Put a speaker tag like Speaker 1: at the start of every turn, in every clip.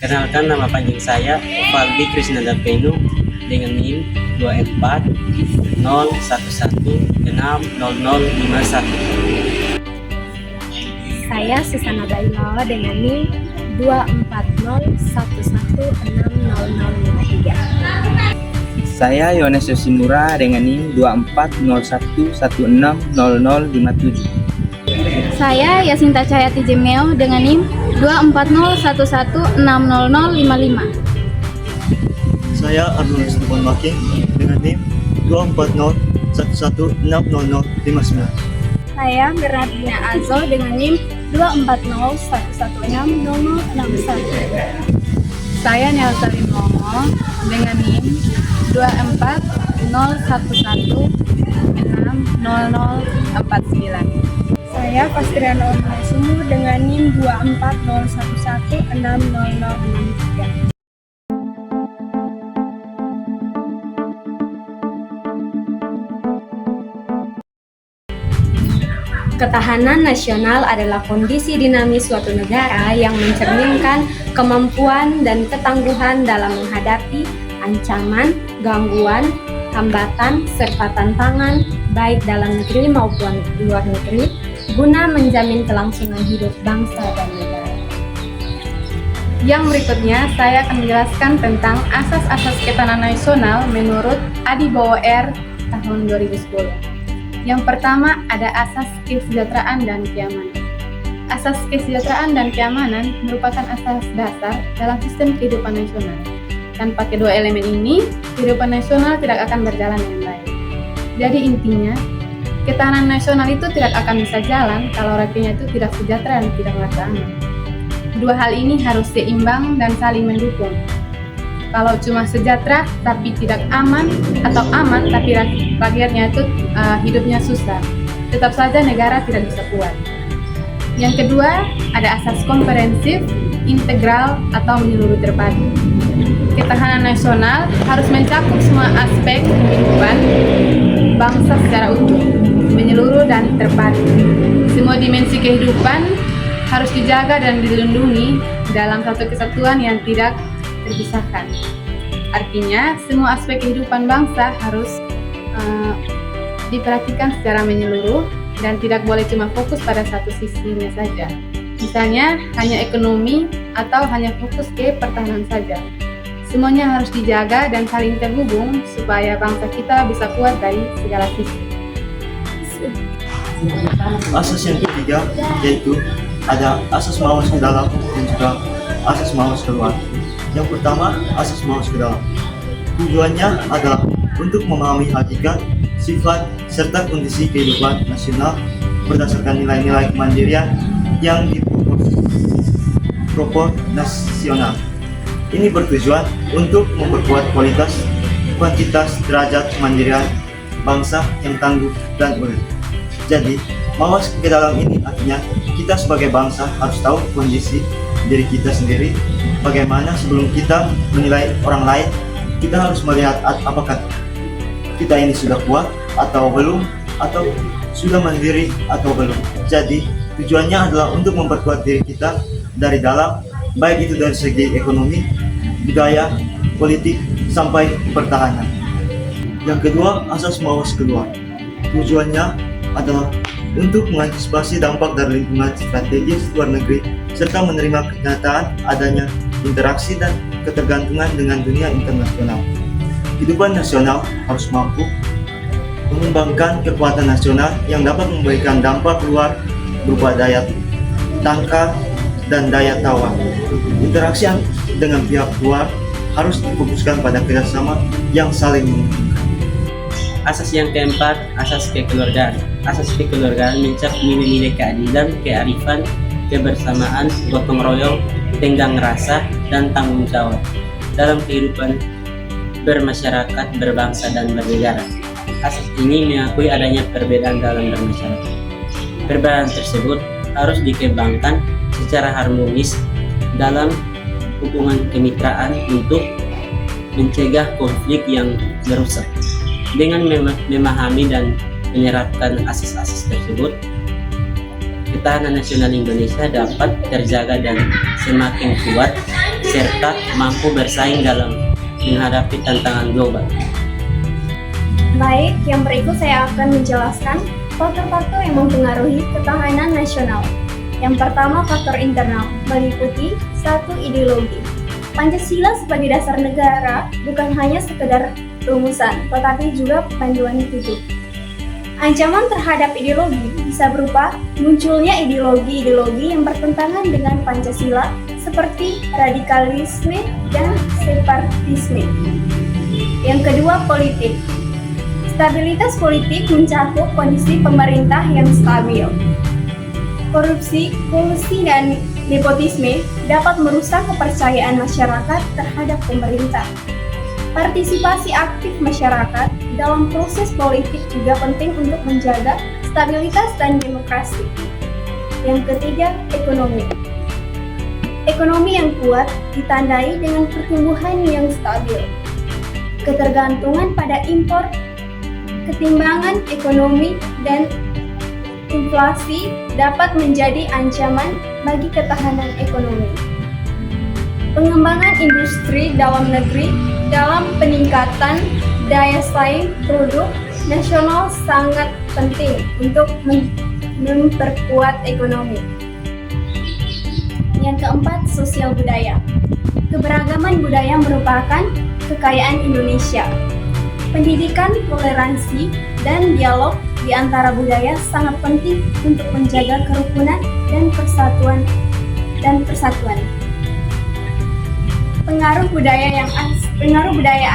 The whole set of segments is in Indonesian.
Speaker 1: Perkenalkan, nama panjang saya Valdi Krisnandapenu dengan NIM 2401160051.
Speaker 2: Saya Susana Dailo dengan NIM 2401160053.
Speaker 3: Saya Yones Yosimura dengan NIM 2401160057.
Speaker 4: Saya Yasinta Cahyati Jemeo dengan NIM 2401160055.
Speaker 5: Saya Arnul Esteban Making dengan NIM 2401160059.
Speaker 2: Saya Bernardina Azo dengan NIM 2401160061.
Speaker 4: Saya Nelsa Limomo dengan NIM 2401160049.
Speaker 2: Saya Pastriana Onasumu dengan NIM 2401160063. Ketahanan nasional adalah kondisi dinamis suatu negara yang mencerminkan kemampuan dan ketangguhan dalam menghadapi ancaman, gangguan, hambatan, serta tantangan baik dalam negeri maupun luar negeri guna menjamin kelangsungan hidup bangsa dan negara.
Speaker 4: Yang berikutnya saya akan menjelaskan tentang asas-asas ketahanan nasional menurut Adi Bowo R. tahun 2010. Yang pertama ada asas kesejahteraan dan keamanan. Asas kesejahteraan dan keamanan merupakan asas dasar dalam sistem kehidupan nasional. Tanpa kedua elemen ini, kehidupan nasional tidak akan berjalan dengan baik. Jadi intinya, ketahanan nasional itu tidak akan bisa jalan kalau rakyatnya itu tidak sejahtera dan tidak merasa aman. Dua hal ini harus seimbang dan saling mendukung. Kalau cuma sejahtera tapi tidak aman, atau aman tapi rakyatnya itu hidupnya susah, tetap saja negara tidak bisa kuat. Yang kedua, ada asas komprehensif, integral, atau menyeluruh terpadu. Ketahanan nasional harus mencakup semua aspek kehidupan bangsa secara utuh, menyeluruh dan terpadu. Semua dimensi kehidupan harus dijaga dan dilindungi dalam satu kesatuan yang tidak terpisahkan. Artinya, semua aspek kehidupan bangsa harus diperhatikan secara menyeluruh dan tidak boleh cuma fokus pada satu sisinya saja. Misalnya, hanya ekonomi atau hanya fokus ke pertahanan saja. Semuanya harus dijaga dan saling terhubung supaya bangsa kita bisa kuat dari segala sisi.
Speaker 5: Asas yang ketiga yaitu ada asas mawas ke dalam dan juga asas mawas keluar. Yang pertama, asas mawas ke dalam. Tujuannya adalah untuk memahami hakikat, sifat, serta kondisi kehidupan nasional berdasarkan nilai-nilai kemandirian yang diproporsional. Ini bertujuan untuk memperkuat kualitas, kuantitas, derajat kemandirian bangsa yang tangguh dan ulet. Jadi, mawas ke dalam ini artinya kita sebagai bangsa harus tahu kondisi diri kita sendiri, bagaimana sebelum kita menilai orang lain, kita harus melihat apakah kita ini sudah kuat atau belum, atau sudah mandiri atau belum. Jadi tujuannya adalah untuk memperkuat diri kita dari dalam, baik itu dari segi ekonomi, budaya, politik, sampai pertahanan. Yang kedua, asas mawas keluar. Tujuannya adalah untuk mengantisipasi dampak dari lingkungan strategis luar negeri serta menerima kenyataan adanya interaksi dan ketergantungan dengan dunia internasional. Kehidupan nasional harus mampu mengembangkan kekuatan nasional yang dapat memberikan dampak luar berupa daya tangkap dan daya tawar. Interaksi dengan pihak luar harus difokuskan pada kerjasama yang saling menguntungkan.
Speaker 1: Asas yang keempat, asas kekeluargaan. Asas kekeluargaan mencakup nilai-nilai keadilan, kearifan, kebersamaan, gotong royong, tenggang rasa, dan tanggung jawab dalam kehidupan bermasyarakat, berbangsa, dan bernegara. Asas ini mengakui adanya perbedaan dalam bermasyarakat. Perbedaan tersebut harus dikembangkan secara harmonis dalam hubungan kemitraan untuk mencegah konflik yang merusak. Dengan memahami dan menyerapkan asas-asas tersebut, ketahanan nasional Indonesia dapat terjaga dan semakin kuat serta mampu bersaing dalam menghadapi tantangan global.
Speaker 2: Baik, yang berikut saya akan menjelaskan faktor-faktor yang mempengaruhi ketahanan nasional. Yang pertama, faktor internal, meliputi 1. Ideologi. Pancasila sebagai dasar negara bukan hanya sekedar rumusan, tetapi juga panduan hidup. Ancaman terhadap ideologi bisa berupa munculnya ideologi-ideologi yang bertentangan dengan Pancasila seperti radikalisme dan separatisme. Yang kedua, politik. Stabilitas politik mencakup kondisi pemerintah yang stabil. Korupsi, kolusi, dan nepotisme dapat merusak kepercayaan masyarakat terhadap pemerintah. Partisipasi aktif masyarakat dalam proses politik juga penting untuk menjaga stabilitas dan demokrasi. Yang ketiga, ekonomi. Ekonomi yang kuat ditandai dengan pertumbuhan yang stabil. Ketergantungan pada impor, ketimbangan ekonomi, dan inflasi dapat menjadi ancaman bagi ketahanan ekonomi. Pengembangan industri dalam negeri dalam peningkatan daya saing produk nasional sangat penting untuk memperkuat ekonomi. Yang keempat, sosial budaya. Keberagaman budaya merupakan kekayaan Indonesia. Pendidikan, toleransi, dan dialog di antara budaya sangat penting untuk menjaga kerukunan dan persatuan. Pengaruh budaya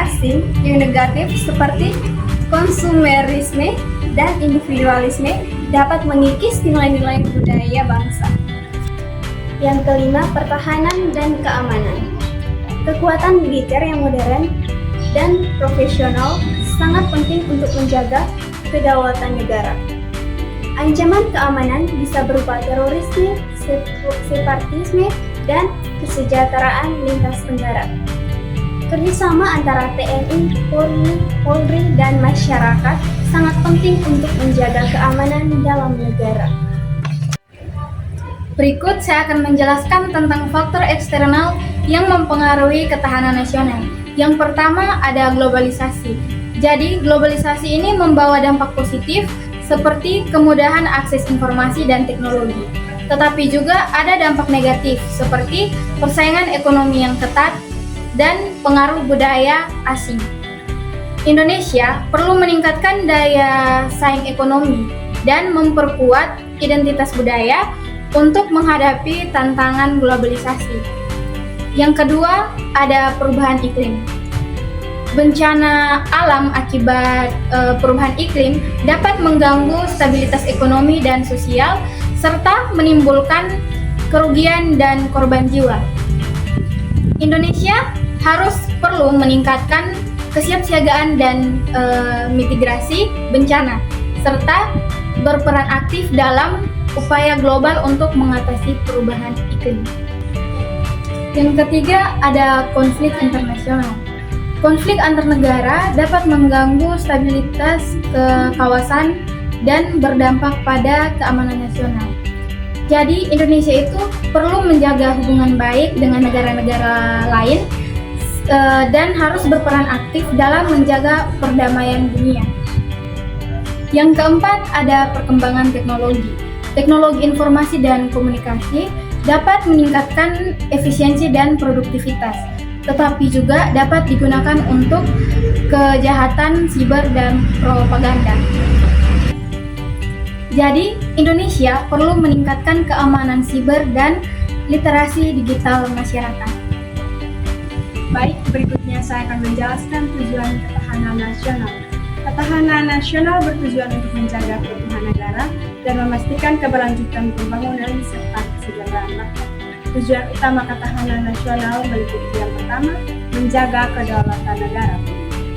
Speaker 2: asing yang negatif seperti konsumerisme dan individualisme dapat mengikis nilai-nilai budaya bangsa. Yang kelima, pertahanan dan keamanan. Kekuatan militer yang modern dan profesional sangat penting untuk menjaga kedaulatan negara. Ancaman keamanan bisa berupa terorisme, separatisme, dan kesejahteraan lintas negara. Kerjasama antara TNI, Polri, dan masyarakat sangat penting untuk menjaga keamanan dalam negara.
Speaker 4: Berikut saya akan menjelaskan tentang faktor eksternal yang mempengaruhi ketahanan nasional. Yang pertama ada globalisasi. Jadi globalisasi ini membawa dampak positif seperti kemudahan akses informasi dan teknologi. Tetapi juga ada dampak negatif seperti persaingan ekonomi yang ketat dan pengaruh budaya asing. Indonesia perlu meningkatkan daya saing ekonomi dan memperkuat identitas budaya untuk menghadapi tantangan globalisasi. Yang kedua, ada perubahan iklim. Bencana alam akibat perubahan iklim dapat mengganggu stabilitas ekonomi dan sosial serta menimbulkan kerugian dan korban jiwa. Indonesia perlu meningkatkan kesiapsiagaan dan mitigasi bencana serta berperan aktif dalam upaya global untuk mengatasi perubahan iklim. Yang ketiga, ada konflik internasional. Konflik antar negara dapat mengganggu stabilitas kawasan dan berdampak pada keamanan nasional. Jadi, Indonesia itu perlu menjaga hubungan baik dengan negara-negara lain dan harus berperan aktif dalam menjaga perdamaian dunia. Yang keempat, ada perkembangan teknologi. Teknologi informasi dan komunikasi dapat meningkatkan efisiensi dan produktivitas, tetapi juga dapat digunakan untuk kejahatan siber dan propaganda. Jadi, Indonesia perlu meningkatkan keamanan siber dan literasi digital masyarakat.
Speaker 2: Baik, berikutnya saya akan menjelaskan tujuan ketahanan nasional. Ketahanan nasional bertujuan untuk menjaga keutuhan negara dan memastikan keberlanjutan pembangunan serta kesejahteraan rakyat. Tujuan utama ketahanan nasional meliputi yang pertama, menjaga kedaulatan negara.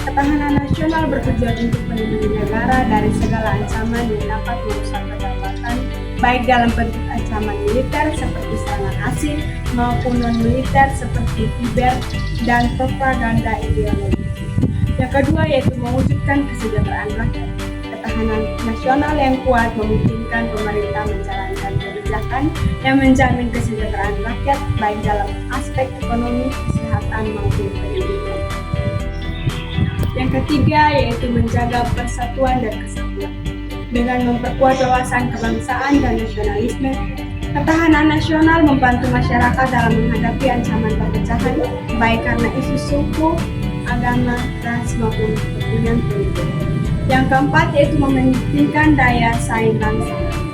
Speaker 2: Ketahanan nasional bertujuan untuk melindungi negara dari segala ancaman yang dapat merusak kedaulatan, baik dalam bentuk ancaman militer seperti serangan asing maupun non-militer seperti siber dan propaganda ideologi. Yang kedua yaitu mewujudkan kesejahteraan rakyat. Ketahanan nasional yang kuat memungkinkan pemerintah menjalankan kebijakan kebijakan yang menjamin kesejahteraan rakyat baik dalam aspek ekonomi, kesehatan maupun pendidikan. Yang ketiga yaitu menjaga persatuan dan kesatuan. Dengan memperkuat wawasan kebangsaan dan nasionalisme, ketahanan nasional membantu masyarakat dalam menghadapi ancaman perpecahan, baik karena isu suku, agama, ras maupun kepentingan politik. Yang keempat yaitu mementingkan daya saing bangsa.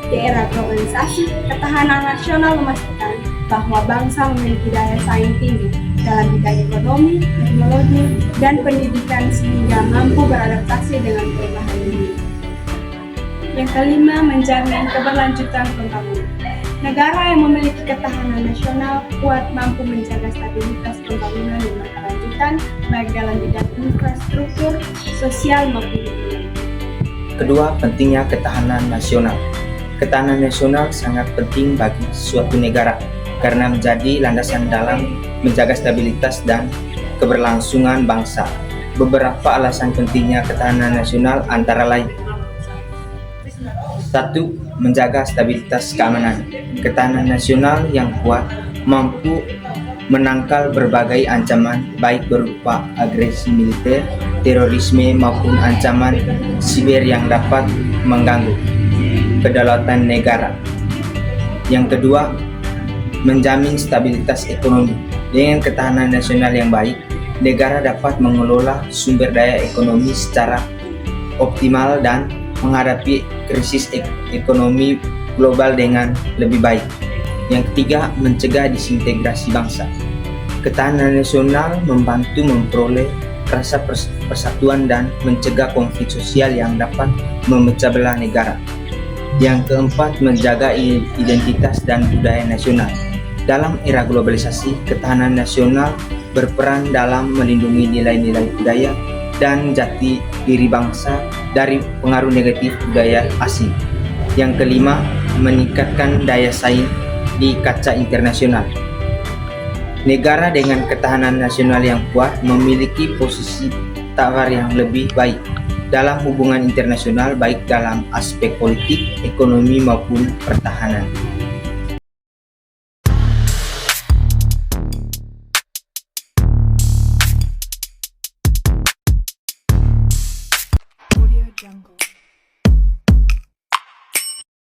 Speaker 2: Di era globalisasi, ketahanan nasional memastikan bahwa bangsa memiliki daya saing tinggi dalam bidang ekonomi, teknologi, dan pendidikan sehingga mampu beradaptasi dengan perubahan dunia. Yang kelima, menjamin keberlanjutan pembangunan. Negara yang memiliki ketahanan nasional kuat mampu menjaga stabilitas pembangunan yang berkelanjutan baik dalam bidang infrastruktur, sosial maupun ekonomi.
Speaker 3: Kedua, pentingnya ketahanan nasional. Ketahanan nasional sangat penting bagi suatu negara karena menjadi landasan dalam menjaga stabilitas dan keberlangsungan bangsa. Beberapa alasan pentingnya ketahanan nasional antara lain: 1. Menjaga stabilitas keamanan. Ketahanan nasional yang kuat mampu menangkal berbagai ancaman baik berupa agresi militer, terorisme maupun ancaman siber yang dapat mengganggu kedaulatan negara. Yang kedua, menjamin stabilitas ekonomi. Dengan ketahanan nasional yang baik, negara dapat mengelola sumber daya ekonomi secara optimal dan menghadapi krisis ekonomi global dengan lebih baik. Yang ketiga, mencegah disintegrasi bangsa. Ketahanan nasional membantu memperoleh rasa persatuan dan mencegah konflik sosial yang dapat memecah belah negara. Yang keempat, menjaga identitas dan budaya nasional. Dalam era globalisasi, ketahanan nasional berperan dalam melindungi nilai-nilai budaya dan jati diri bangsa dari pengaruh negatif budaya asing. Yang kelima, meningkatkan daya saing di kancah internasional. Negara dengan ketahanan nasional yang kuat memiliki posisi tawar yang lebih baik dalam hubungan internasional baik dalam aspek politik, ekonomi maupun pertahanan.